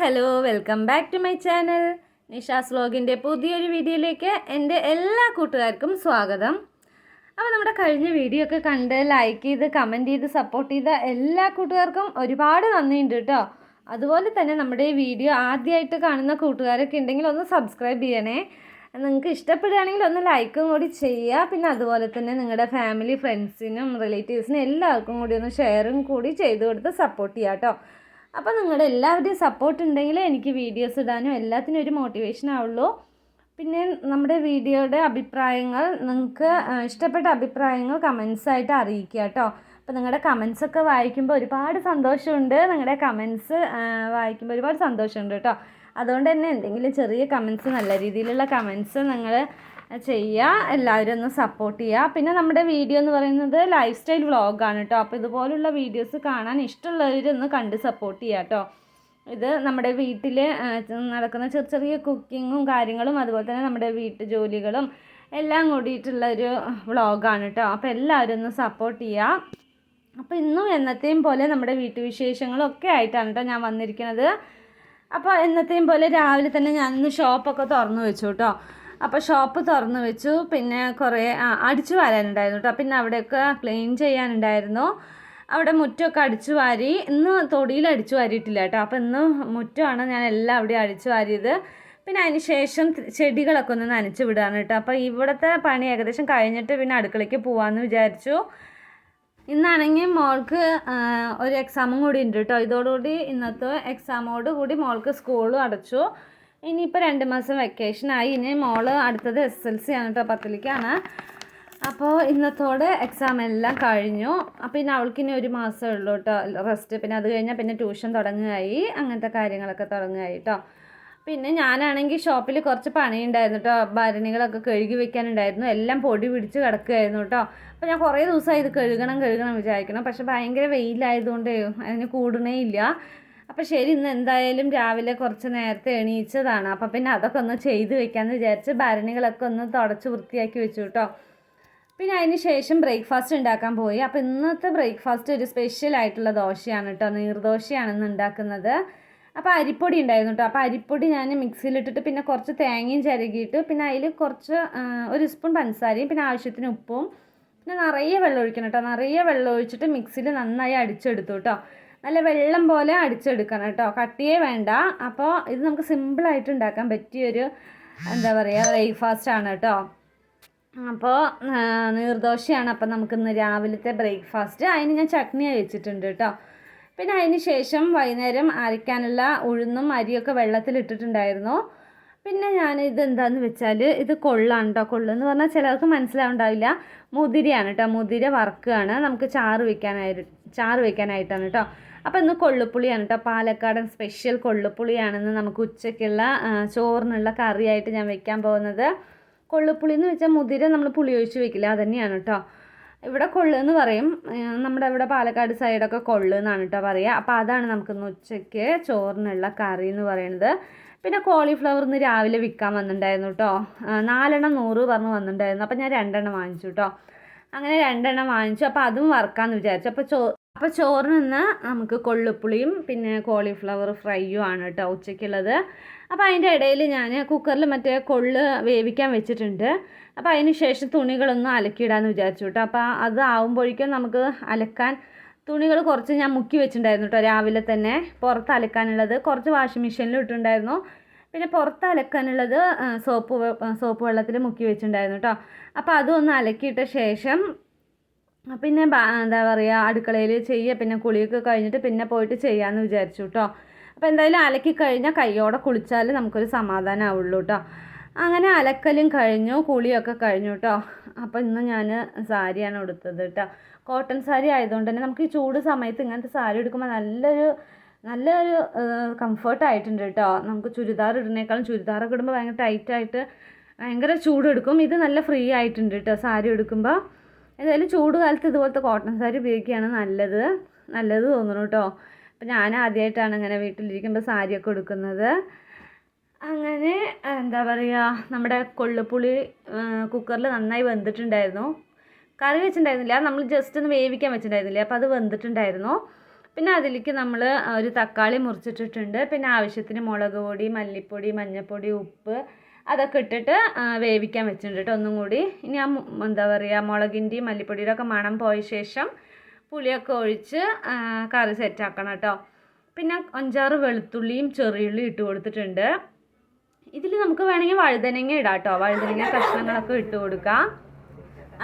Hello welcome back to my channel. Nisha's വ്ലോഗിൻ്റെ പുതിയൊരു വീഡിയോയിലേക്ക് എൻ്റെ എല്ലാ കൂട്ടുകാർക്കും സ്വാഗതം. അപ്പോൾ നമ്മുടെ കഴിഞ്ഞ വീഡിയോ ഒക്കെ കണ്ട് ലൈക്ക് ചെയ്ത് കമൻറ്റ് ചെയ്ത് സപ്പോർട്ട് ചെയ്ത എല്ലാ കൂട്ടുകാർക്കും ഒരുപാട് നന്ദിയുണ്ട് കേട്ടോ. അതുപോലെ തന്നെ നമ്മുടെ ഈ വീഡിയോ ആദ്യമായിട്ട് കാണുന്ന കൂട്ടുകാരൊക്കെ ഉണ്ടെങ്കിൽ ഒന്ന് സബ്സ്ക്രൈബ് ചെയ്യണേ. നിങ്ങൾക്ക് ഇഷ്ടപ്പെടുകയാണെങ്കിൽ ഒന്ന് ലൈക്കും കൂടി ചെയ്യുക. പിന്നെ അതുപോലെ തന്നെ നിങ്ങളുടെ ഫാമിലി ഫ്രണ്ട്സിനും റിലേറ്റീവ്സിനും എല്ലാവർക്കും കൂടി ഒന്ന് ഷെയറും കൂടി ചെയ്ത് കൊടുത്ത് സപ്പോർട്ട് ചെയ്യുക കേട്ടോ. അപ്പോൾ നിങ്ങളുടെ എല്ലാവരുടെയും സപ്പോർട്ട് ഉണ്ടെങ്കിൽ എനിക്ക് വീഡിയോസ് ഇടാനും എല്ലാത്തിനും ഒരു മോട്ടിവേഷൻ ആവുള്ളൂ. പിന്നെ നമ്മുടെ വീഡിയോയുടെ അഭിപ്രായങ്ങൾ നിങ്ങൾക്ക് ഇഷ്ടപ്പെട്ട അഭിപ്രായങ്ങൾ കമൻസായിട്ട് അറിയിക്കുക കേട്ടോ. അപ്പോൾ നിങ്ങളുടെ കമൻസൊക്കെ വായിക്കുമ്പോൾ ഒരുപാട് സന്തോഷമുണ്ട്. നിങ്ങളുടെ കമൻസ് വായിക്കുമ്പോൾ ഒരുപാട് സന്തോഷമുണ്ട് കേട്ടോ. അതുകൊണ്ട് തന്നെ എന്തെങ്കിലും ചെറിയ കമൻസ്, നല്ല രീതിയിലുള്ള കമൻസ് നിങ്ങൾ ചെയ്യുക, എല്ലാവരും ഒന്ന് സപ്പോർട്ട് ചെയ്യുക. പിന്നെ നമ്മുടെ വീഡിയോ എന്ന് പറയുന്നത് ലൈഫ് സ്റ്റൈൽ വ്ളോഗാണ് കേട്ടോ. അപ്പോൾ ഇതുപോലുള്ള വീഡിയോസ് കാണാൻ ഇഷ്ടമുള്ളവരൊന്ന് കണ്ട് സപ്പോർട്ട് ചെയ്യുക കേട്ടോ. ഇത് നമ്മുടെ വീട്ടിൽ നടക്കുന്ന ചെറിയ ചെറിയ കുക്കിങ്ങും കാര്യങ്ങളും അതുപോലെ തന്നെ നമ്മുടെ വീട്ടു ജോലികളും എല്ലാം കൂടിയിട്ടുള്ളൊരു വ്ളോഗാണ് കേട്ടോ. അപ്പോൾ എല്ലാവരും ഒന്ന് സപ്പോർട്ട് ചെയ്യുക. അപ്പോൾ ഇന്നും എന്നത്തെയും പോലെ നമ്മുടെ വീട്ടുവിശേഷങ്ങളൊക്കെ ആയിട്ടാണ് കേട്ടോ ഞാൻ വന്നിരിക്കുന്നത്. അപ്പോൾ എന്നത്തെയും പോലെ രാവിലെ തന്നെ ഞാനിന്ന് ഷോപ്പൊക്കെ തുറന്നു വെച്ചു കേട്ടോ. അപ്പോൾ ഷോപ്പ് തുറന്നു വെച്ചു. പിന്നെ കുറേ അടിച്ചു വാരാനുണ്ടായിരുന്നു കേട്ടോ. പിന്നെ അവിടെയൊക്കെ ക്ലീൻ ചെയ്യാനുണ്ടായിരുന്നു. അവിടെ മുറ്റമൊക്കെ അടിച്ചു വാരി. ഇന്ന് തൊടിയിൽ അടിച്ചു വാരിയിട്ടില്ല കേട്ടോ. അപ്പോൾ ഇന്ന് മുറ്റമാണ് ഞാൻ എല്ലാം അവിടെ അടിച്ചു വാരിയത്. പിന്നെ അതിന് ശേഷം ചെടികളൊക്കെ ഒന്ന് നനച്ച് വിടാണ് കേട്ടോ. അപ്പോൾ ഇവിടുത്തെ പണി ഏകദേശം കഴിഞ്ഞിട്ട് പിന്നെ അടുക്കളയ്ക്ക് പോകാമെന്ന് വിചാരിച്ചു. ഇന്നാണെങ്കിൽ മോൾക്ക് ഒരു എക്സാമും കൂടി ഉണ്ട് കേട്ടോ. ഇതോടുകൂടി ഇന്നത്തെ എക്സാമോട് കൂടി മോൾക്ക് സ്കൂളും അടച്ചു. ഇനിയിപ്പോൾ 2 മാസം വെക്കേഷനായി. ഇനി മോള് അടുത്തത് SSLC ആണ് കേട്ടോ, 10ലേക്കാണ്. അപ്പോൾ ഇന്നത്തോടെ എക്സാം എല്ലാം കഴിഞ്ഞു. അപ്പോൾ ഇനി അവൾക്കിനി 1 മാസമേ ഉള്ളൂ കേട്ടോ റെസ്റ്റ്. പിന്നെ അത് കഴിഞ്ഞാൽ പിന്നെ ട്യൂഷൻ തുടങ്ങുകയായി, അങ്ങനത്തെ കാര്യങ്ങളൊക്കെ തുടങ്ങുകയായി കേട്ടോ. പിന്നെ ഞാനാണെങ്കിൽ ഷോപ്പിൽ കുറച്ച് പണിയുണ്ടായിരുന്നു കേട്ടോ. ഭരണികളൊക്കെ കഴുകി വെക്കാനുണ്ടായിരുന്നു. എല്ലാം പൊടി പിടിച്ച് കിടക്കുകയായിരുന്നു കേട്ടോ. അപ്പോൾ ഞാൻ കുറേ ദിവസമായി ഇത് കഴുകണം വിചാരിക്കണം. പക്ഷേ ഭയങ്കര വെയിലായതുകൊണ്ട് അതിന് കൂടണേ ഇല്ല. അപ്പോൾ ശരി, ഇന്ന് എന്തായാലും രാവിലെ കുറച്ച് നേരത്തെ എണീച്ചതാണ്. അപ്പോൾ പിന്നെ അതൊക്കെ ഒന്ന് ചെയ്ത് വെക്കാമെന്ന് വിചാരിച്ച് ഭരണികളൊക്കെ ഒന്ന് തുടച്ച് വൃത്തിയാക്കി വെച്ചു കേട്ടോ. പിന്നെ അതിന് ശേഷം ബ്രേക്ക്ഫാസ്റ്റ് ഉണ്ടാക്കാൻ പോയി. അപ്പോൾ ഇന്നത്തെ ബ്രേക്ക്ഫാസ്റ്റ് ഒരു സ്പെഷ്യൽ ആയിട്ടുള്ള ദോശയാണ് കേട്ടോ. നീർദോശയാണ് ഇന്ന് ഉണ്ടാക്കുന്നത്. അപ്പോൾ അരിപ്പൊടി ഉണ്ടായിരുന്നു കേട്ടോ. അപ്പോൾ അരിപ്പൊടി ഞാൻ മിക്സിയിലിട്ടിട്ട് പിന്നെ കുറച്ച് തേങ്ങയും ചിരകിയിട്ട് പിന്നെ അതിൽ കുറച്ച് 1 സ്പൂൺ പഞ്ചസാരയും പിന്നെ ആവശ്യത്തിന് ഉപ്പും പിന്നെ നിറയെ വെള്ളം ഒഴിക്കണം കേട്ടോ. നിറയെ വെള്ളം ഒഴിച്ചിട്ട് മിക്സിയിൽ നന്നായി അടിച്ചെടുത്തു കേട്ടോ. നല്ല വെള്ളം പോലെ അടിച്ചെടുക്കണം കേട്ടോ, കട്ടിയേ വേണ്ട. അപ്പോൾ ഇത് നമുക്ക് സിമ്പിളായിട്ട് ഉണ്ടാക്കാൻ പറ്റിയൊരു ബ്രേക്ക്ഫാസ്റ്റാണ് കേട്ടോ. അപ്പോൾ നീർദോശയാണ്. അപ്പോൾ നമുക്കിന്ന് രാവിലത്തെ ബ്രേക്ക്ഫാസ്റ്റ്. അതിന് ഞാൻ ചട്നി വെച്ചിട്ടുണ്ട് കേട്ടോ. പിന്നെ അതിന് ശേഷം വൈകുന്നേരം അരയ്ക്കാനുള്ള ഉഴുന്നും അരിയൊക്കെ വെള്ളത്തിലിട്ടിട്ടുണ്ടായിരുന്നു. പിന്നെ ഞാൻ ഇതെന്താന്ന് വെച്ചാൽ ഇത് കൊള്ളാണ് കേട്ടോ. കൊള്ളെന്ന് പറഞ്ഞാൽ ചിലർക്ക് മനസ്സിലാവുണ്ടാവില്ല, മുതിരയാണ് കേട്ടോ. മുതിര വറുക്കുകയാണ്, നമുക്ക് ചാറ് വെക്കാനായിട്ടാണ് കേട്ടോ. അപ്പോൾ ഇന്ന് കൊള്ളുപ്പുളിയാണ് കേട്ടോ. പാലക്കാടൻ സ്പെഷ്യൽ കൊള്ളുപ്പുളിയാണെന്ന് നമുക്ക് ഉച്ചയ്ക്കുള്ള ചോറിനുള്ള കറിയായിട്ട് ഞാൻ വെക്കാൻ പോകുന്നത്. കൊള്ളുപ്പുളി എന്ന് വെച്ചാൽ മുതിര നമ്മൾ പുളി ഒഴിച്ച് വെക്കില്ല, അതുതന്നെയാണ് കേട്ടോ. ഇവിടെ കൊള്ളു എന്ന് പറയും. നമ്മുടെ ഇവിടെ പാലക്കാട് സൈഡൊക്കെ കൊള്ളു എന്നാണ് കേട്ടോ പറയുക. അപ്പോൾ അതാണ് നമുക്കിന്ന് ഉച്ചയ്ക്ക് ചോറിനുള്ള കറി എന്ന് പറയുന്നത്. പിന്നെ കോളിഫ്ലവർ ഇന്ന് രാവിലെ വിൽക്കാൻ വന്നിട്ടുണ്ടായിരുന്നു കേട്ടോ. 4 എണ്ണം 100 പറഞ്ഞ് വന്നിട്ടുണ്ടായിരുന്നു. അപ്പോൾ ഞാൻ 2 എണ്ണം വാങ്ങിച്ചു കേട്ടോ. അങ്ങനെ 2 എണ്ണം വാങ്ങിച്ചു. അപ്പോൾ അതും വറുക്കാമെന്ന് വിചാരിച്ചു. അപ്പോൾ ചോറിന് നിന്ന് നമുക്ക് കൊള്ളുപ്പുളിയും പിന്നെ കോളിഫ്ലവർ ഫ്രൈയും ആണ് കേട്ടോ ഉച്ചയ്ക്കുള്ളത്. അപ്പോൾ അതിൻ്റെ ഇടയിൽ ഞാൻ കുക്കറിൽ മറ്റേ കൊള്ള് വേവിക്കാൻ വെച്ചിട്ടുണ്ട്. അപ്പോൾ അതിന് ശേഷം തുണികളൊന്നും അലക്കിയിടാമെന്ന് വിചാരിച്ചു കേട്ടോ. അപ്പോൾ അത് ആവുമ്പോഴേക്കും നമുക്ക് അലക്കാൻ തുണികൾ കുറച്ച് ഞാൻ മുക്കി വെച്ചിട്ടുണ്ടായിരുന്നു കേട്ടോ. രാവിലെ തന്നെ പുറത്ത് അലക്കാനുള്ളത് കുറച്ച് വാഷിംഗ് മെഷീനിൽ ഇട്ടിട്ടുണ്ടായിരുന്നു. പിന്നെ പുറത്ത് അലക്കാനുള്ളത് സോപ്പ് വെള്ളത്തിൽ മുക്കി വെച്ചിട്ടുണ്ടായിരുന്നു കേട്ടോ. അപ്പോൾ അതൊന്ന് അലക്കിയിട്ട ശേഷം പിന്നെ അടുക്കളയിൽ ചെയ്യുക. പിന്നെ കുളിയൊക്കെ കഴിഞ്ഞിട്ട് പിന്നെ പോയിട്ട് ചെയ്യാമെന്ന് വിചാരിച്ചു കേട്ടോ. അപ്പോൾ എന്തായാലും അലക്കി കഴിഞ്ഞാൽ കൈയോടെ കുളിച്ചാൽ നമുക്കൊരു സമാധാനം ആവുള്ളൂ കേട്ടോ. അങ്ങനെ അലക്കലും കഴിഞ്ഞു, കുളിയൊക്കെ കഴിഞ്ഞു കേട്ടോ. അപ്പോൾ ഇന്ന് ഞാൻ സാരിയാണ് ഉടുത്തത് കേട്ടോ. കോട്ടൺ സാരി ആയതുകൊണ്ട് തന്നെ നമുക്ക് ഈ ചൂട് സമയത്ത് ഇങ്ങനത്തെ സാരി എടുക്കുമ്പോൾ നല്ലൊരു കംഫർട്ടായിട്ടുണ്ട് കേട്ടോ. നമുക്ക് ചുരിദാർ ഇടുന്നേക്കാളും ചുരിദാറൊക്കെ ഇടുമ്പോൾ ഭയങ്കര ടൈറ്റായിട്ട് ഭയങ്കര ചൂടെടുക്കും. ഇത് നല്ല ഫ്രീ ആയിട്ടുണ്ട് കേട്ടോ സാരി എടുക്കുമ്പോൾ. ഏതായാലും ചൂട് കാലത്ത് ഇതുപോലത്തെ കോട്ടൺ സാരി ഉപയോഗിക്കുകയാണ് നല്ലത് തോന്നുന്നു കേട്ടോ. അപ്പോൾ ഞാൻ ആദ്യമായിട്ടാണ് ഇങ്ങനെ വീട്ടിലിരിക്കുമ്പോൾ സാരിയൊക്കെ എടുക്കുന്നത്. അങ്ങനെ നമ്മുടെ കൊള്ളുപ്പുളി കുക്കറിൽ നന്നായി വെന്തിട്ടുണ്ടായിരുന്നു. കറി വെച്ചിട്ടുണ്ടായിരുന്നില്ല, നമ്മൾ ജസ്റ്റ് ഒന്ന് വേവിക്കാൻ വെച്ചിട്ടുണ്ടായിരുന്നില്ല. അപ്പോൾ അത് വെന്തിട്ടുണ്ടായിരുന്നു. പിന്നെ അതിലേക്ക് നമ്മൾ ഒരു തക്കാളി മുറിച്ചിട്ടിട്ടുണ്ട്. പിന്നെ ആവശ്യത്തിന് മുളക് പൊടി, മല്ലിപ്പൊടി, മഞ്ഞൾപ്പൊടി, ഉപ്പ് അതൊക്കെ ഇട്ടിട്ട് വേവിക്കാൻ വെച്ചിട്ടുണ്ട് കേട്ടോ ഒന്നും കൂടി. ഇനി എന്താ പറയുക, മുളകിൻ്റെയും മല്ലിപ്പൊടിയുടെ ഒക്കെ മണം പോയ ശേഷം പുളിയൊക്കെ ഒഴിച്ച് കറി സെറ്റാക്കണം കേട്ടോ. പിന്നെ 5-6 വെളുത്തുള്ളിയും ചെറിയുള്ളിയും ഇട്ട് കൊടുത്തിട്ടുണ്ട്. ഇതിൽ നമുക്ക് വേണമെങ്കിൽ വഴുതനങ്ങ ഇടാം കേട്ടോ. വഴുതനങ്ങ കഷ്ണങ്ങളൊക്കെ ഇട്ട് കൊടുക്കാം.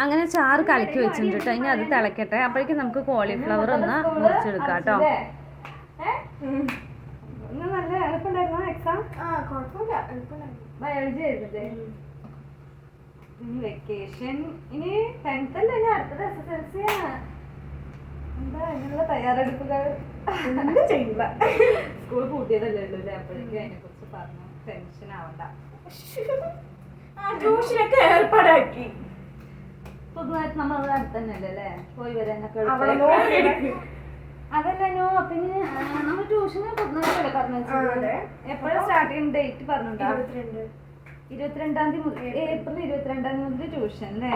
അങ്ങനെ ചാറ് കലക്കി വെച്ചിട്ടുണ്ട് കേട്ടോ. ഇനി അത് തിളക്കട്ടെ. അപ്പോഴേക്കും നമുക്ക് കോളിഫ്ലവർ ഒന്ന് മുറിച്ചെടുക്കാം കേട്ടോ. നല്ല എളുപ്പമുണ്ടായിരുന്നോ എക്സാം? ബയോളജി ആയിരുന്നല്ലേ? വെക്കേഷൻ ഇനി 10th അല്ലേ, അടുത്തത് SSLC ആണ്. എന്താ അതിനുള്ള തയ്യാറെടുപ്പുകൾ? ചെയ്യില്ല, സ്കൂൾ കൂട്ടിയതല്ലേ ഉള്ളൂ അല്ലേ? അപ്പോഴേക്കും അതിനെ കുറിച്ച് പറഞ്ഞു ടെൻഷൻ ആവണ്ട. ട്യൂഷനൊക്കെ ഏർപ്പാടാക്കി. പുതുതായിട്ട് നമ്മളവിടെ അടുത്ത് തന്നെ അല്ലേ പോയി വരാനൊക്കെ. അതല്ലോ പിന്നെ നമ്മൾ ട്യൂഷന് പുതുതായിട്ടല്ലേ പറഞ്ഞു? എപ്പോഴാണ് സ്റ്റാർട്ട് ചെയ്യുന്ന ഡേറ്റ് പറഞ്ഞിട്ടുണ്ടോ? 22-ാം തീയതി മുതൽ, ഏപ്രിൽ 22-ാം തീയതി മുതൽ ട്യൂഷൻ അല്ലേ?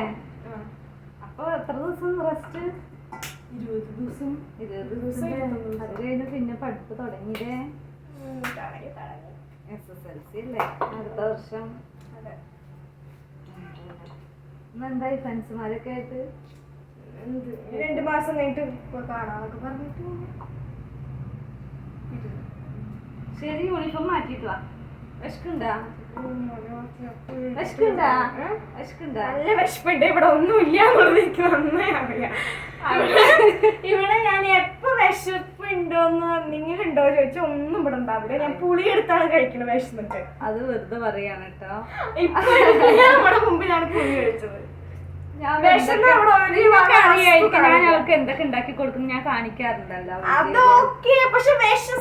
അപ്പോൾ എത്ര ദിവസം റെസ്റ്റ്? 20 ദിവസം. അത് കഴിഞ്ഞ് പിന്നെ പഠിപ്പ് തുടങ്ങിയില്ലേ? SSLC അല്ലേ അടുത്ത വർഷം? എന്തായി ഫ്രണ്ട്സുമാരൊക്കെ ആയിട്ട്? 2 മാസം കഴിഞ്ഞിട്ട് കാണാന്നൊക്കെ പറഞ്ഞിട്ട്. ശരി, യൂണിഫോം മാറ്റിയിട്ട് വാ. വിശക്കുണ്ടാ? നല്ല വിശപ്പുണ്ട്. ഇവിടെ ഒന്നുമില്ല എന്നുള്ളത് എനിക്ക് നന്നായി അറിയാം. ഇവിടെ ഞാൻ എപ്പോ വിശപ്പുണ്ടോന്ന് നിങ്ങളുണ്ടോ ചോദിച്ചാൽ ഒന്നും ഇവിടെ ഉണ്ടാവില്ല. ഞാൻ പുളി എടുത്താണ് കഴിക്കുന്നത് വിശന്നിട്ട്. അത് വെറുതെ പറയാണ് കേട്ടോ. ഇപ്പൊ നമ്മുടെ മുമ്പിലാണ് പുളി കഴിച്ചത്. ഞാൻ അവർക്ക് എന്തൊക്കെ ഉണ്ടാക്കി കൊടുക്കും ഞാൻ കാണിക്കാറുണ്ടല്ലോ. അതൊക്കെ പക്ഷെ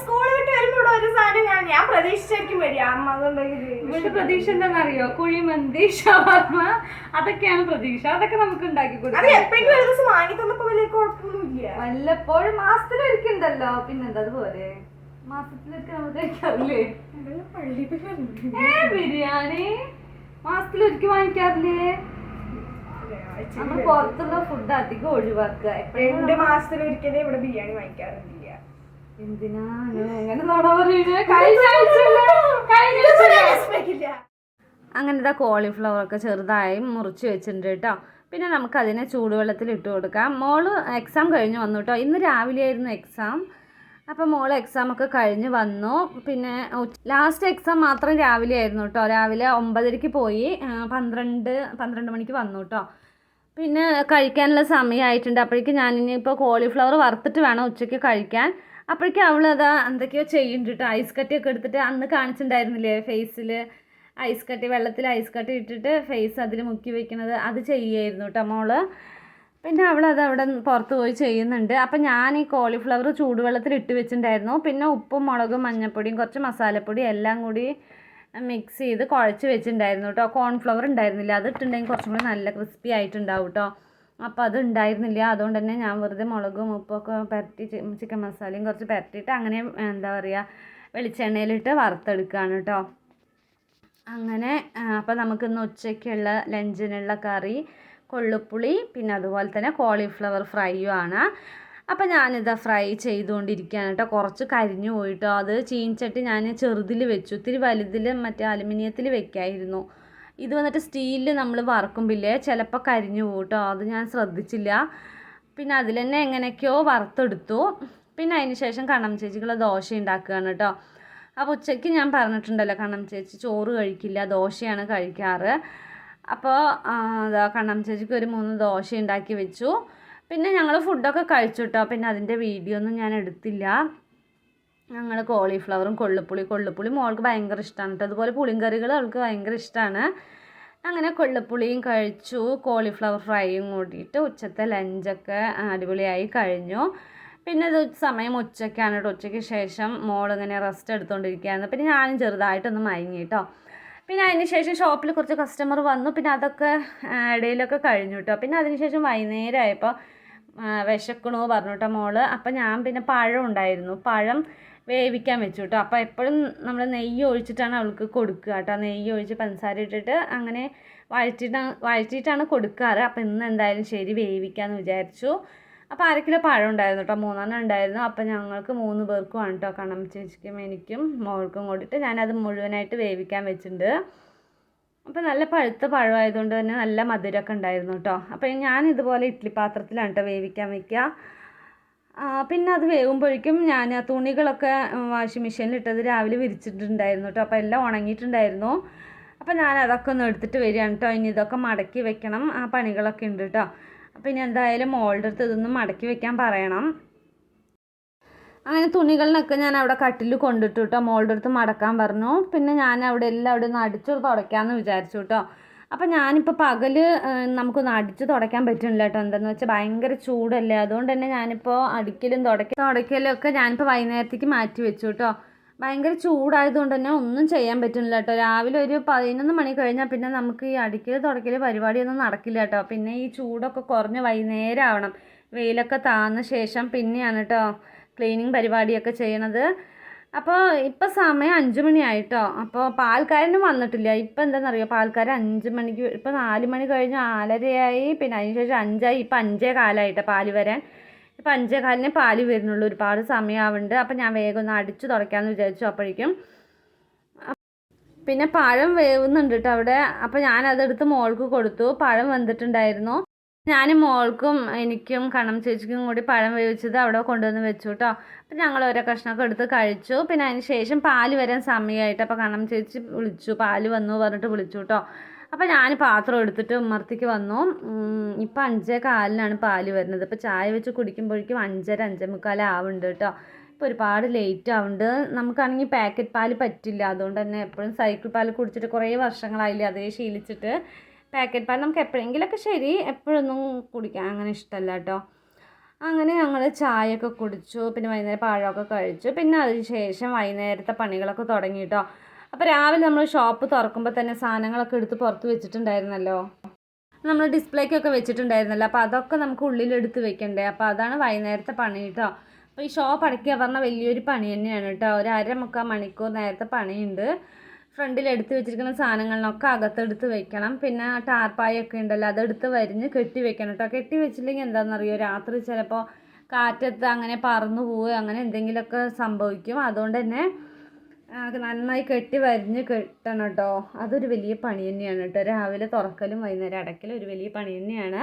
സ്കൂളിൽ വിട്ട് വരുമ്പോ ഇവിടെ ഒരു സാധനം ഞാൻ പ്രതീക്ഷിച്ചായിരിക്കും വരിക. അമ്മ ഇവളുടെ പ്രതീക്ഷ എന്താണെന്നറിയോ? കുഴിമന്തി, ഷവർമ അതൊക്കെയാണ് പ്രതീക്ഷ. അതൊക്കെ നമുക്ക് ഉണ്ടാക്കി കൊടുക്കാം. എപ്പോഴെങ്കിലും ഒരു ദിവസം വാങ്ങി തന്നപ്പോ വലിയ കുഴപ്പമൊന്നുമില്ല. വല്ലപ്പോഴും മാസത്തിലൊരിക്കുണ്ടല്ലോ. പിന്നെന്താ അതുപോലെ മാസത്തിലൊക്കെ നമുക്ക് കഴിക്കാറില്ലേ? ബിരിയാണി മാസത്തിലൊരിക്കൽ വാങ്ങിക്കാറില്ലേ? നമ്മൾ പുറത്തുള്ള ഫുഡ് അധികം ഒഴിവാക്കുക. 2 മാസത്തിലൊരിക്കലേ ഇവിടെ ബിരിയാണി വാങ്ങിക്കാറില്ല. എന്തിനാണ് അങ്ങനെ നോട പറയുന്നത്? അങ്ങനെ ഇതാ കോളിഫ്ലവർ ഒക്കെ ചെറുതായി മുറിച്ച് വെച്ചിട്ടുണ്ട് കേട്ടോ. പിന്നെ നമുക്കതിനെ ചൂടുവെള്ളത്തിൽ ഇട്ട് കൊടുക്കാം. മോള് എക്സാം കഴിഞ്ഞ് വന്നു കേട്ടോ. ഇന്ന് രാവിലെ ആയിരുന്നു എക്സാം. അപ്പോൾ മോള് എക്സാമൊക്കെ കഴിഞ്ഞ് വന്നു. പിന്നെ ലാസ്റ്റ് എക്സാം മാത്രം രാവിലെ ആയിരുന്നു കേട്ടോ. രാവിലെ 9:30 പോയി 12 മണിക്ക് വന്നു കേട്ടോ. പിന്നെ കഴിക്കാനുള്ള സമയമായിട്ടുണ്ട്. അപ്പോഴേക്കും ഞാനിപ്പോൾ കോളിഫ്ലവർ വറുത്തിട്ട് വേണം ഉച്ചയ്ക്ക് കഴിക്കാൻ. അപ്പോഴേക്കും അവളതാ എന്തൊക്കെയോ ചെയ്യുന്നുണ്ട് കേട്ടോ. ഐസ് കട്ടിയൊക്കെ എടുത്തിട്ട് അന്ന് കാണിച്ചിട്ടുണ്ടായിരുന്നില്ലേ ഫേസിൽ ഐസ് കട്ടി, വെള്ളത്തിൽ ഐസ് കട്ടി ഇട്ടിട്ട് ഫേസ് അതിൽ മുക്കി വയ്ക്കുന്നത്, അത് ചെയ്യുമായിരുന്നു കേട്ടോ മോള്. പിന്നെ അവളത് അവിടെ പുറത്ത് പോയി ചെയ്യുന്നുണ്ട്. അപ്പം ഞാൻ ഈ കോളിഫ്ലവർ ചൂടുവെള്ളത്തിൽ ഇട്ട് വെച്ചിട്ടുണ്ടായിരുന്നു. പിന്നെ ഉപ്പും മുളകും മഞ്ഞൾപ്പൊടിയും കുറച്ച് മസാലപ്പൊടി എല്ലാം കൂടി മിക്സ് ചെയ്ത് കുഴച്ച് വെച്ചിട്ടുണ്ടായിരുന്നു കേട്ടോ. കോൺഫ്ലവർ ഉണ്ടായിരുന്നില്ല, അത് ഇട്ടുണ്ടെങ്കിൽ കുറച്ചും കൂടി നല്ല ക്രിസ്പി ആയിട്ടുണ്ടാവും കേട്ടോ. അപ്പോൾ അത് ഉണ്ടായിരുന്നില്ല. അതുകൊണ്ട് തന്നെ ഞാൻ വെറുതെ മുളകും ഉപ്പൊക്കെ പുരട്ടി ചിക്കൻ മസാലയും കുറച്ച് പുരട്ടിയിട്ട് അങ്ങനെ എന്താ പറയുക വെളിച്ചെണ്ണയിലിട്ട് വറുത്തെടുക്കുകയാണ് കേട്ടോ. അങ്ങനെ അപ്പോൾ നമുക്കിന്ന് ഉച്ചയ്ക്കുള്ള ലഞ്ചിനുള്ള കറി കൊള്ളുപ്പുളി, പിന്നെ അതുപോലെ തന്നെ കോളിഫ്ലവർ ഫ്രൈയും ആണ്. അപ്പോൾ ഞാനിതാ ഫ്രൈ ചെയ്തുകൊണ്ടിരിക്കുകയാണ് കേട്ടോ. കുറച്ച് കരിഞ്ഞു പോയിട്ടോ. അത് ചീനിച്ചട്ടി ഞാൻ ചെറുതിൽ വെച്ചു. ഇത്തിരി വലുതിൽ മറ്റേ അലുമിനിയത്തിൽ വെക്കായിരുന്നു. ഇത് വന്നിട്ട് സ്റ്റീലിൽ നമ്മൾ വറക്കുമ്പില്ലേ ചിലപ്പോൾ കരിഞ്ഞു പോകും കേട്ടോ. അത് ഞാൻ ശ്രദ്ധിച്ചില്ല. പിന്നെ അതിൽ തന്നെ എങ്ങനെയൊക്കെയോ വറുത്തെടുത്തു. പിന്നെ അതിന് ശേഷം കണ്ണം ചേച്ചിക്കുള്ള ദോശ ഉണ്ടാക്കുകയാണ് കേട്ടോ. അപ്പോൾ ഉച്ചയ്ക്ക് ഞാൻ പറഞ്ഞിട്ടുണ്ടല്ലോ കണ്ണം ചേച്ചി ചോറ് കഴിക്കില്ല, ദോശയാണ് കഴിക്കാറ്. അപ്പോൾ അതാ കണ്ണം ചേച്ചിക്ക് ഒരു 3 ദോശ ഉണ്ടാക്കി വെച്ചു. പിന്നെ ഞങ്ങൾ ഫുഡൊക്കെ കഴിച്ചു കേട്ടോ. പിന്നെ അതിൻ്റെ വീഡിയോ ഒന്നും ഞാൻ എടുത്തില്ല. ഞങ്ങൾ കോളിഫ്ലവറും കൊള്ളുപ്പുളി മോൾക്ക് ഭയങ്കര ഇഷ്ടമാണ് കേട്ടോ. അതുപോലെ പുളിങ്കറികൾ അവൾക്ക് ഭയങ്കര ഇഷ്ടമാണ്. അങ്ങനെ കൊള്ളുപ്പുളിയും കഴിച്ചു, കോളിഫ്ലവർ ഫ്രൈയും കൂട്ടിയിട്ട് ഉച്ചത്തെ ലഞ്ചൊക്കെ അടിപൊളിയായി കഴിഞ്ഞു. പിന്നെ ഇത് സമയം ഉച്ചയ്ക്കാണ് കേട്ടോ. ഉച്ചയ്ക്ക് ശേഷം മോളിങ്ങനെ റെസ്റ്റ് എടുത്തുകൊണ്ടിരിക്കുകയായിരുന്നു. പിന്നെ ഞാനും ചെറുതായിട്ടൊന്ന് മയങ്ങി കേട്ടോ. പിന്നെ അതിന് ശേഷം ഷോപ്പിൽ കുറച്ച് കസ്റ്റമർ വന്നു. പിന്നെ അതൊക്കെ ഇടയിലൊക്കെ കഴിഞ്ഞു കേട്ടോ. പിന്നെ അതിന് ശേഷം വൈകുന്നേരമായപ്പോൾ വിശക്കണോ പറഞ്ഞു കേട്ടോ മോള്. അപ്പം ഞാൻ പിന്നെ പഴം ഉണ്ടായിരുന്നു, പഴം വേവിക്കാൻ വെച്ചു കേട്ടോ. അപ്പോൾ എപ്പോഴും നമ്മൾ നെയ്യ് ഒഴിച്ചിട്ടാണ് അവൾക്ക് കൊടുക്കുക കേട്ടോ. നെയ്യ് ഒഴിച്ച് പഞ്ചസാര ഇട്ടിട്ട് അങ്ങനെ വഴറ്റിയിട്ടാണ് കൊടുക്കാറ്. അപ്പോൾ ഇന്ന് എന്തായാലും ശരി വേവിക്കാമെന്ന് വിചാരിച്ചു. അപ്പോൾ 1/2 കിലോ പഴം ഉണ്ടായിരുന്നു കേട്ടോ, 3 ഉണ്ടായിരുന്നു. അപ്പോൾ ഞങ്ങൾക്ക് 3 പേർക്കുമാണ് കേട്ടോ, കണ്ണം ചേച്ചിക്കും എനിക്കും മോൾക്കും കൂടിയിട്ട് ഞാനത് മുഴുവനായിട്ട് വേവിക്കാൻ വെച്ചിട്ടുണ്ട്. അപ്പോൾ നല്ല പഴുത്ത പഴമായതുകൊണ്ട് തന്നെ നല്ല മധുരമൊക്കെ ഉണ്ടായിരുന്നു കേട്ടോ. അപ്പോൾ ഞാൻ ഇതുപോലെ ഇഡ്ഡലി പാത്രത്തിലാണ് കേട്ടോ വേവിക്കാൻ വയ്ക്കുക. പിന്നെ അത് വേകുമ്പോഴേക്കും ഞാൻ തുണികളൊക്കെ വാഷിംഗ് മെഷീനിലിട്ടത് രാവിലെ വിരിച്ചിട്ടുണ്ടായിരുന്നു കേട്ടോ. അപ്പോൾ എല്ലാം ഉണങ്ങിയിട്ടുണ്ടായിരുന്നു. അപ്പോൾ ഞാൻ അതൊക്കെ ഒന്ന് എടുത്തിട്ട് വരികയാണ് കേട്ടോ. ഇനി ഇതൊക്കെ മടക്കി വെക്കണം, ആ പണികളൊക്കെ ഉണ്ട് കേട്ടോ. അപ്പോൾ ഇനി എന്തായാലും മോളുടെ അടുത്ത് ഇതൊന്നും മടക്കി വെക്കാൻ പറയണം. അങ്ങനെ തുണികളിനൊക്കെ ഞാൻ അവിടെ കട്ടിൽ കൊണ്ടിട്ടു കേട്ടോ. മോളുടെ അടുത്ത് മടക്കാൻ പറഞ്ഞു. പിന്നെ ഞാൻ അവിടെ എല്ലാം അവിടെ ഒന്ന് അടിച്ചു തുടയ്ക്കാമെന്ന് വിചാരിച്ചു കേട്ടോ. അപ്പോൾ ഞാനിപ്പോൾ പകൽ നമുക്കൊന്ന് അടിച്ച് തുടയ്ക്കാൻ പറ്റുന്നില്ല കേട്ടോ. എന്താണെന്ന് വെച്ചാൽ ഭയങ്കര ചൂടല്ലേ, അതുകൊണ്ട് തന്നെ ഞാനിപ്പോൾ അടിക്കലും തുടയ്ക്കലും ഒക്കെ ഞാനിപ്പോൾ വൈകുന്നേരത്തേക്ക് മാറ്റി വെച്ചു കേട്ടോ. ഭയങ്കര ചൂടായതുകൊണ്ട് തന്നെ ഒന്നും ചെയ്യാൻ പറ്റുന്നില്ല കേട്ടോ. രാവിലെ ഒരു 11 മണി കഴിഞ്ഞാൽ പിന്നെ നമുക്ക് ഈ അടിക്കൽ തുടയ്ക്കൽ പരിപാടിയൊന്നും നടക്കില്ല കേട്ടോ. പിന്നെ ഈ ചൂടൊക്കെ കുറഞ്ഞ് വൈകുന്നേരം ആവണം, വെയിലൊക്കെ താന്ന ശേഷം പിന്നെയാണ് കേട്ടോ ക്ലീനിങ് പരിപാടിയൊക്കെ ചെയ്യണത്. അപ്പോൾ ഇപ്പോൾ സമയം 5 മണിയായിട്ടോ. അപ്പോൾ പാൽക്കാരനും വന്നിട്ടില്ല. ഇപ്പോൾ എന്താണെന്നറിയോ, പാൽക്കാരൻ 5 മണിക്ക്, ഇപ്പോൾ 4 മണി കഴിഞ്ഞ് 4:30 പിന്നെ അതിന് ശേഷം 5 ഇപ്പോൾ 5:15 പാല് വരാൻ. ഇപ്പോൾ 5:15 പാല് വരുന്നുള്ളൂ, ഒരുപാട് സമയമാവുന്നുണ്ട്. അപ്പോൾ ഞാൻ വേഗം ഒന്ന് അടിച്ചു തുടയ്ക്കാമെന്ന് വിചാരിച്ചു. അപ്പോഴേക്കും പിന്നെ പഴം വേവുന്നുണ്ട് കേട്ടോ അവിടെ. അപ്പോൾ ഞാനതെടുത്ത് മോൾക്ക് കൊടുത്തു. പഴം വെന്തിട്ടുണ്ടായിരുന്നു. ഞാൻ മോൾക്കും എനിക്കും കണ്ണം ചേച്ചിക്കും കൂടി പഴം വേവിച്ചത് അവിടെ കൊണ്ടുവന്ന് വെച്ചു കേട്ടോ. അപ്പം ഞങ്ങൾ ഓരോ കഷ്ണമൊക്കെ എടുത്ത് കഴിച്ചു. പിന്നെ അതിന് ശേഷം പാല് വരാൻ സമയമായിട്ട് അപ്പോൾ കണ്ണം ചേച്ചി വിളിച്ചു, പാല് വന്നു പറഞ്ഞിട്ട് വിളിച്ചു കേട്ടോ. അപ്പോൾ ഞാൻ പാത്രം എടുത്തിട്ട് ഉമ്മർത്തേക്ക് വന്നു. ഇപ്പോൾ 5:15 പാല് വരുന്നത്. ഇപ്പോൾ ചായ വെച്ച് കുടിക്കുമ്പോഴേക്കും 5:30 5:45 ആവുന്നുണ്ട് കേട്ടോ. ഇപ്പോൾ ഒരുപാട് ലേറ്റ് ആവുന്നുണ്ട്. നമുക്കാണെങ്കിൽ പാക്കറ്റ് പാല് പറ്റില്ല, അതുകൊണ്ട് തന്നെ എപ്പോഴും സൈക്കിൾ പാൽ കുടിച്ചിട്ട് കുറേ വർഷങ്ങളായില്ലേ അതേ ശീലിച്ചിട്ട്. പാക്കറ്റ് പാൽ നമുക്ക് എപ്പോഴെങ്കിലുമൊക്കെ ശരി, എപ്പോഴൊന്നും കുടിക്കാൻ അങ്ങനെ ഇഷ്ടമല്ല കേട്ടോ. അങ്ങനെ ഞങ്ങൾ ചായയൊക്കെ കുടിച്ചു. പിന്നെ വൈകുന്നേരം പഴമൊക്കെ കഴിച്ചു. പിന്നെ അതിന് ശേഷം വൈകുന്നേരത്തെ പണികളൊക്കെ തുടങ്ങി കേട്ടോ. അപ്പോൾ രാവിലെ നമ്മൾ ഷോപ്പ് തുറക്കുമ്പോൾ തന്നെ സാധനങ്ങളൊക്കെ എടുത്ത് പുറത്ത് വെച്ചിട്ടുണ്ടായിരുന്നല്ലോ, നമ്മൾ ഡിസ്പ്ലേക്കൊക്കെ വെച്ചിട്ടുണ്ടായിരുന്നല്ലോ. അപ്പോൾ അതൊക്കെ നമുക്ക് ഉള്ളിലെടുത്ത് വെക്കണ്ടേ. അപ്പോൾ അതാണ് വൈകുന്നേരത്തെ പണി കേട്ടോ. അപ്പോൾ ഈ ഷോപ്പ് അടയ്ക്കുക പറഞ്ഞാൽ വലിയൊരു പണി തന്നെയാണ് കേട്ടോ. ഒരു 1/2 മണിക്കൂർ നേരത്തെ പണിയുണ്ട്. ഫ്രണ്ടിൽ എടുത്ത് വെച്ചിരിക്കുന്ന സാധനങ്ങളിലൊക്കെ അകത്തെടുത്ത് വെക്കണം. പിന്നെ ടാർപ്പായൊക്കെ ഉണ്ടല്ലോ, അതെടുത്ത് വരിഞ്ഞ് കെട്ടി വെക്കണം കേട്ടോ. കെട്ടി വെച്ചില്ലെങ്കിൽ എന്താണെന്നറിയോ, രാത്രി ചിലപ്പോൾ കാറ്റത്ത് അങ്ങനെ പറന്നു പോവുക അങ്ങനെ എന്തെങ്കിലുമൊക്കെ സംഭവിക്കും. അതുകൊണ്ട് തന്നെ നന്നായി കെട്ടി വരിഞ്ഞ് കെട്ടണം കേട്ടോ. അതൊരു വലിയ പണി തന്നെയാണ് കേട്ടോ. രാവിലെ തുറക്കലും വൈകുന്നേരം അടയ്ക്കലും ഒരു വലിയ പണി തന്നെയാണ്.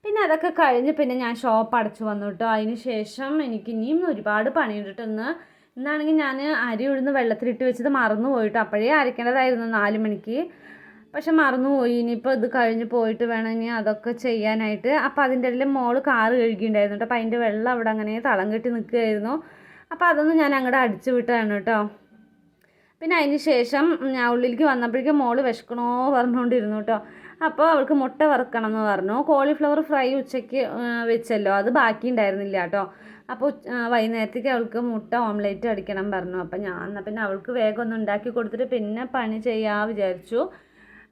പിന്നെ അതൊക്കെ കഴിഞ്ഞ് പിന്നെ ഞാൻ ഷോപ്പ് അടച്ചു വന്നു കേട്ടോ. അതിന് ശേഷം എനിക്ക് ഇനിയും ഒരുപാട് പണിയുണ്ട് കേട്ടോ. ഇന്നാണെങ്കിൽ ഞാൻ അരി ഉഴുന്ന് വെള്ളത്തിലിട്ട് വെച്ചത് മറന്നു പോയിട്ട്, അപ്പോഴേ അരയ്ക്കേണ്ടതായിരുന്നു 4 മണിക്ക്, പക്ഷെ മറന്നുപോയി. ഇനിയിപ്പോൾ ഇത് കഴിഞ്ഞ് പോയിട്ട് വേണം ഇനി അതൊക്കെ ചെയ്യാനായിട്ട്. അപ്പോൾ അതിൻ്റെ ഇടയിൽ മോള് കാറ് കഴുകിയിട്ടുണ്ടായിരുന്നു കേട്ടോ. അപ്പോൾ അതിൻ്റെ വെള്ളം അവിടെ അങ്ങനെ തളം കെട്ടി നിൽക്കുകയായിരുന്നു. അപ്പോൾ അതൊന്നും ഞാൻ അങ്ങോട്ട് അടിച്ചു വിട്ടതാണ് കേട്ടോ. പിന്നെ അതിന് ശേഷം ഞാൻ ഉള്ളിലേക്ക് വന്നപ്പോഴേക്കും മോള് വിശക്കണോ പറഞ്ഞുകൊണ്ടിരുന്നു കേട്ടോ. അപ്പോൾ അവൾക്ക് മുട്ട വറുക്കണം എന്ന് പറഞ്ഞു. കോളിഫ്ലവർ ഫ്രൈ ഉച്ചയ്ക്ക് വെച്ചല്ലോ, അത് ബാക്കി ഉണ്ടായിരുന്നില്ല കേട്ടോ. അപ്പോൾ വൈകുന്നേരത്തേക്ക് അവൾക്ക് മുട്ട ഓംലേറ്റ് അടിക്കണം പറഞ്ഞു. അപ്പോൾ ഞാൻ പിന്നെ അവൾക്ക് വേഗം ഒന്ന് ഉണ്ടാക്കി കൊടുത്തിട്ട് പിന്നെ പണി ചെയ്യാമെന്ന് വിചാരിച്ചു.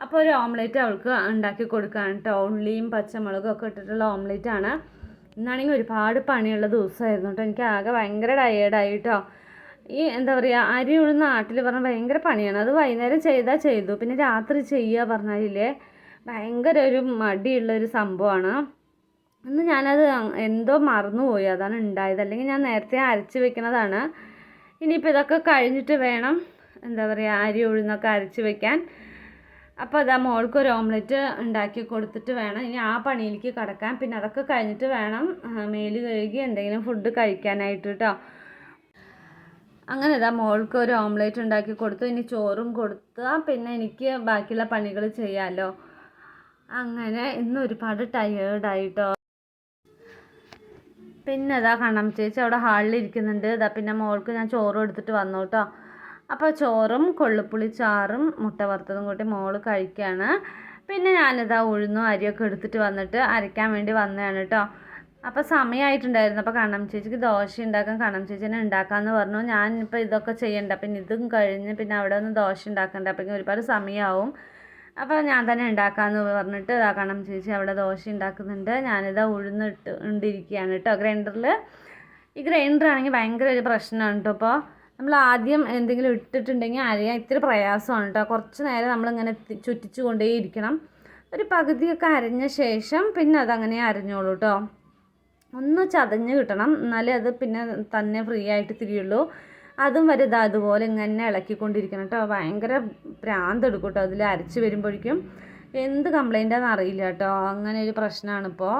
അപ്പോൾ ഒരു ഓംലേറ്റ് അവൾക്ക് ഉണ്ടാക്കി കൊടുക്കാൻ കേട്ടോ. ഉള്ളിയും പച്ചമുളകും ഒക്കെ ഇട്ടിട്ടുള്ള ഓംലേറ്റാണ്. ഇന്നാണെങ്കിൽ ഒരുപാട് പണിയുള്ള ദിവസമായിരുന്നു കേട്ടോ. എനിക്ക് ആകെ ഭയങ്കര ടയേർഡായി കേട്ടോ. ഈ എന്താ പറയുക, അരി ഉഴുന്ന നാട്ടിൽ പറഞ്ഞാൽ ഭയങ്കര പണിയാണ്. അത് വൈകുന്നേരം ചെയ്താൽ ചെയ്തു, പിന്നെ രാത്രി ചെയ്യുക പറഞ്ഞാലില്ലേ ഭയങ്കര ഒരു മടിയുള്ളൊരു സംഭവമാണ്. ഇന്ന് ഞാനത് എന്തോ മറന്നുപോയി, അതാണ് ഉണ്ടായത്. അല്ലെങ്കിൽ ഞാൻ നേരത്തെ അരച്ച് വെക്കുന്നതാണ്. ഇനിയിപ്പോൾ ഇതൊക്കെ കഴിഞ്ഞിട്ട് വേണം എന്താ പറയുക അരി ഉഴുന്നൊക്കെ അരച്ച് വെക്കാൻ. അപ്പോൾ അതാ മോൾക്കൊരു ഓംലെറ്റ് ഉണ്ടാക്കി കൊടുത്തിട്ട് വേണം ഇനി ആ പണിയിലേക്ക് കിടക്കാൻ. പിന്നെ അതൊക്കെ കഴിഞ്ഞിട്ട് വേണം മേല് കഴുകി എന്തെങ്കിലും ഫുഡ് കഴിക്കാനായിട്ട് കേട്ടോ. അങ്ങനെ ഇതാ മോൾക്ക് ഒരു ഓംലേറ്റ് ഉണ്ടാക്കി കൊടുത്തു. ഇനി ചോറും കൊടുത്താൽ പിന്നെ എനിക്ക് ബാക്കിയുള്ള പണികൾ ചെയ്യാമല്ലോ. അങ്ങനെ ഇന്ന് ഒരുപാട് ടയേർഡായിട്ടോ. പിന്നെ ഇതാ കണ്ണം ചേച്ചി അവിടെ ഹാളിൽ ഇരിക്കുന്നുണ്ട്. ഇതാ പിന്നെ മോൾക്ക് ഞാൻ ചോറും എടുത്തിട്ട് വന്നു കേട്ടോ. അപ്പോൾ ചോറും കൊള്ളിപ്പുളി ചാറും മുട്ട വറുത്തതും കൂട്ടി മോള് കഴിക്കുകയാണ്. പിന്നെ ഞാനിതാ ഉഴുന്നും അരിയൊക്കെ എടുത്തിട്ട് വന്നിട്ട് അരയ്ക്കാൻ വേണ്ടി വന്നതാണ് കേട്ടോ. അപ്പോൾ സമയമായിട്ടുണ്ടായിരുന്നു. അപ്പോൾ കണ്ണം ചേച്ചിക്ക് ദോശ ഉണ്ടാക്കാൻ കണ്ണം ചേച്ചിനെ ഉണ്ടാക്കാമെന്ന് പറഞ്ഞു. ഞാനിപ്പോൾ ഇതൊക്കെ ചെയ്യണ്ട, പിന്നെ ഇതും കഴിഞ്ഞ് പിന്നെ അവിടെ ഒന്ന് ദോശ ഉണ്ടാക്കണ്ട, അപ്പോഴേക്കും ഒരുപാട് സമയമാവും. അപ്പോൾ ഞാൻ തന്നെ ഉണ്ടാക്കാമെന്ന് പറഞ്ഞിട്ട് ഇതാ കണ്ണം ചേച്ചി അവിടെ ദോശ ഉണ്ടാക്കുന്നുണ്ട്. ഞാനിതാ ഉഴുന്നിട്ടിരിക്കുകയാണ് കേട്ടോ ഗ്രൈൻഡറിൽ. ഈ ഗ്രൈൻഡറാണെങ്കിൽ ഭയങ്കര ഒരു പ്രശ്നമാണ് കേട്ടോ. അപ്പോൾ നമ്മൾ ആദ്യം എന്തെങ്കിലും ഇട്ടിട്ടുണ്ടെങ്കിൽ അരയാൻ ഇത്തിരി പ്രയാസമാണ് കേട്ടോ. കുറച്ച് നേരം നമ്മളിങ്ങനെ ചുറ്റിച്ചു കൊണ്ടേ ഇരിക്കണം. ഒരു പകുതിയൊക്കെ അരഞ്ഞ ശേഷം പിന്നെ അതങ്ങനെ അരഞ്ഞോളൂ കേട്ടോ. ഒന്ന് ചതഞ്ഞ് കിട്ടണം, എന്നാലേ അത് പിന്നെ തന്നെ ഫ്രീ ആയിട്ട് തിരിയുള്ളൂ. അതും വരെ ഇതാ അതുപോലെ ഇങ്ങനെ ഇളക്കിക്കൊണ്ടിരിക്കണം കേട്ടോ. ഭയങ്കര പ്രാന്ത് എടുക്കും കേട്ടോ അതിൽ അരച്ച് വരുമ്പോഴേക്കും. എന്ത് കംപ്ലൈൻറ്റാണെന്ന് അറിയില്ല കേട്ടോ, അങ്ങനെ ഒരു പ്രശ്നമാണിപ്പോൾ.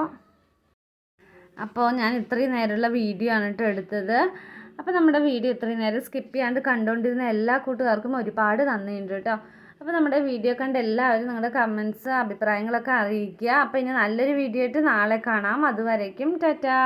അപ്പോൾ ഞാൻ ഇത്രയും നേരമുള്ള വീഡിയോ ആണ് കേട്ടോ എടുത്തത്. അപ്പോൾ നമ്മുടെ വീഡിയോ ഇത്രയും നേരം സ്കിപ്പ് ചെയ്യാണ്ട് കണ്ടുകൊണ്ടിരുന്ന എല്ലാ കൂട്ടുകാർക്കും ഒരുപാട് നന്ദിയുണ്ട് കേട്ടോ. അപ്പോൾ നമ്മുടെ വീഡിയോ കണ്ട് എല്ലാവരും നിങ്ങളുടെ കമൻസ് അഭിപ്രായങ്ങളൊക്കെ അറിയിക്കുക. അപ്പോൾ ഇനി നല്ലൊരു വീഡിയോ ആയിട്ട് നാളെ കാണാം. അതുവരേക്കും ടാറ്റാ.